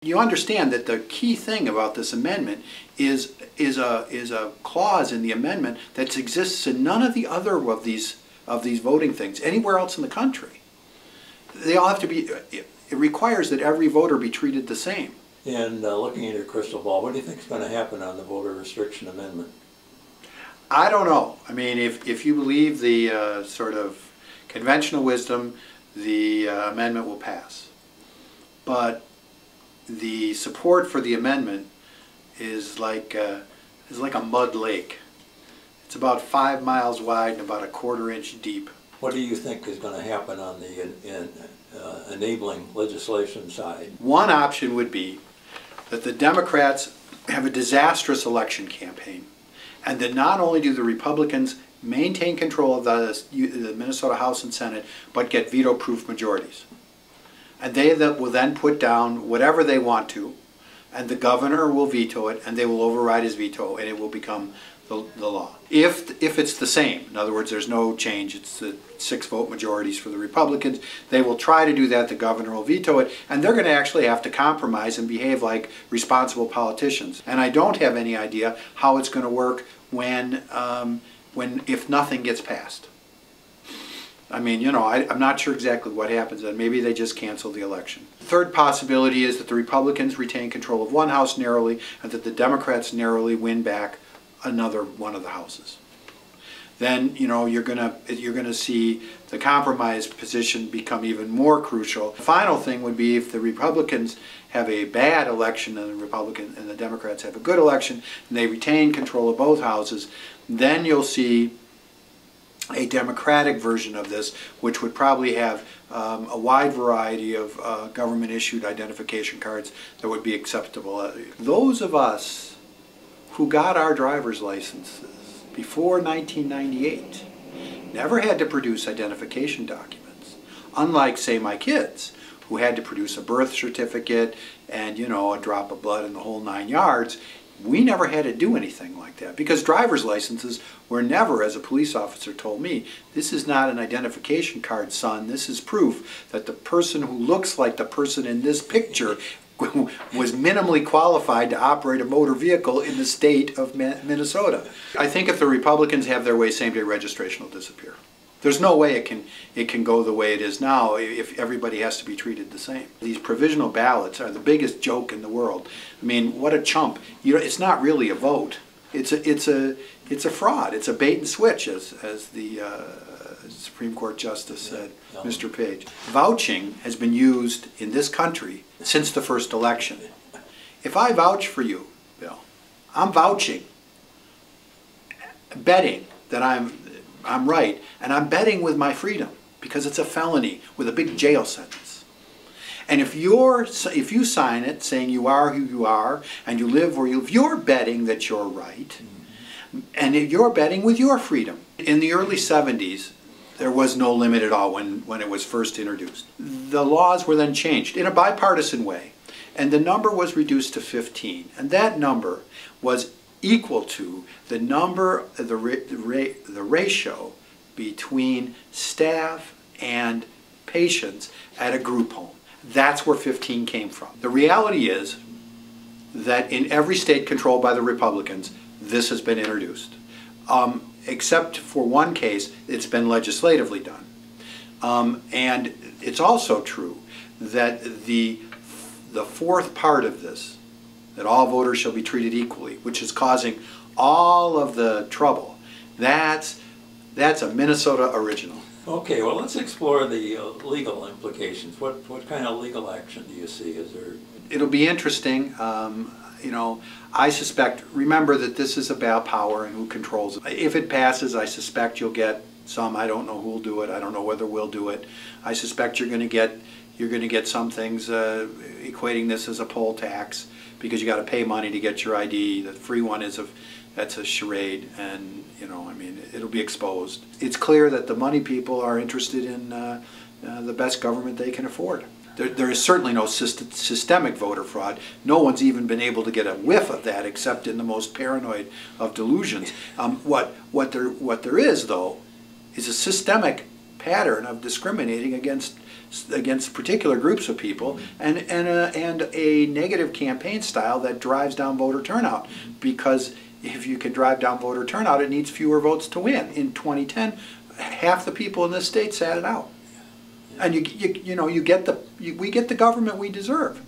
You understand that the key thing about this amendment is a clause in the amendment that exists in none of the other of these voting things anywhere else in the country. They all have to be. It requires that every voter be treated the same. And looking at your crystal ball, what do you think is going to happen on the voter restriction amendment? I don't know. I mean, if you believe the sort of conventional wisdom, the amendment will pass. But the support for the amendment is like a mud lake. It's about 5 miles wide and about a quarter-inch deep. What do you think is going to happen on the enabling legislation side? One option would be that the Democrats have a disastrous election campaign, and that not only do the Republicans maintain control of the Minnesota House and Senate, but get veto-proof majorities. And they will then put down whatever they want to, and the governor will veto it, and they will override his veto, and it will become the law. If it's the same, in other words, there's no change, it's the 6-vote majorities for the Republicans, they will try to do that, the governor will veto it, and they're going to actually have to compromise and behave like responsible politicians. And I don't have any idea how it's going to work if nothing gets passed. I mean, you know, I'm not sure exactly what happens, and maybe they just cancel the election. The third possibility is that the Republicans retain control of one house narrowly, and that the Democrats narrowly win back another one of the houses. Then, you know, you're gonna see the compromise position become even more crucial. The final thing would be if the Republicans have a bad election and the Democrats have a good election, and they retain control of both houses, then you'll see a Democratic version of this, which would probably have a wide variety of government-issued identification cards that would be acceptable. Those of us who got our driver's licenses before 1998 never had to produce identification documents, unlike, say, my kids, who had to produce a birth certificate and, you know, a drop of blood and the whole 9 yards. We never had to do anything like that because driver's licenses were never, as a police officer told me, this is not an identification card, son. This is proof that the person who looks like the person in this picture was minimally qualified to operate a motor vehicle in the state of Minnesota. I think if the Republicans have their way, same-day registration will disappear. There's no way it can go the way it is now if everybody has to be treated the same. These provisional ballots are the biggest joke in the world. I mean, what a chump. You know, it's not really a vote. It's a fraud. It's a bait and switch, as the Supreme Court Justice said, Mr. Page. Vouching has been used in this country since the first election. If I vouch for you, Bill, I'm vouching, betting that I'm right, and I'm betting with my freedom because it's a felony with a big jail sentence. And if you sign it saying you are who you are and you live where you live, you're betting that you're right, and you're betting with your freedom. In the early 70s, there was no limit at all when it was first introduced. The laws were then changed in a bipartisan way, and the number was reduced to 15, and that number was equal to the number, the ratio between staff and patients at a group home. That's where 15 came from. The reality is that in every state controlled by the Republicans, this has been introduced. Except for one case, it's been legislatively done. And it's also true that the fourth part of this, that all voters shall be treated equally, which is causing all of the trouble, that's a Minnesota original. Okay, well, let's explore the legal implications. What kind of legal action do you see? Is there? It'll be interesting. You know, I suspect, remember that this is about power and who controls it. If it passes, I suspect you'll get some, I don't know who'll do it, I don't know whether we'll do it. I suspect you're going to get some things equating this as a poll tax because you got to pay money to get your ID. The free one that's a charade, and you know, I mean, it'll be exposed. It's clear that the money people are interested in the best government they can afford. There is certainly no systemic voter fraud. No one's even been able to get a whiff of that except in the most paranoid of delusions. What there is, though, is a systemic pattern of discriminating against against particular groups of people, and a negative campaign style that drives down voter turnout. Because if you can drive down voter turnout, it needs fewer votes to win. In 2010, half the people in this state sat it out, and we get the government we deserve.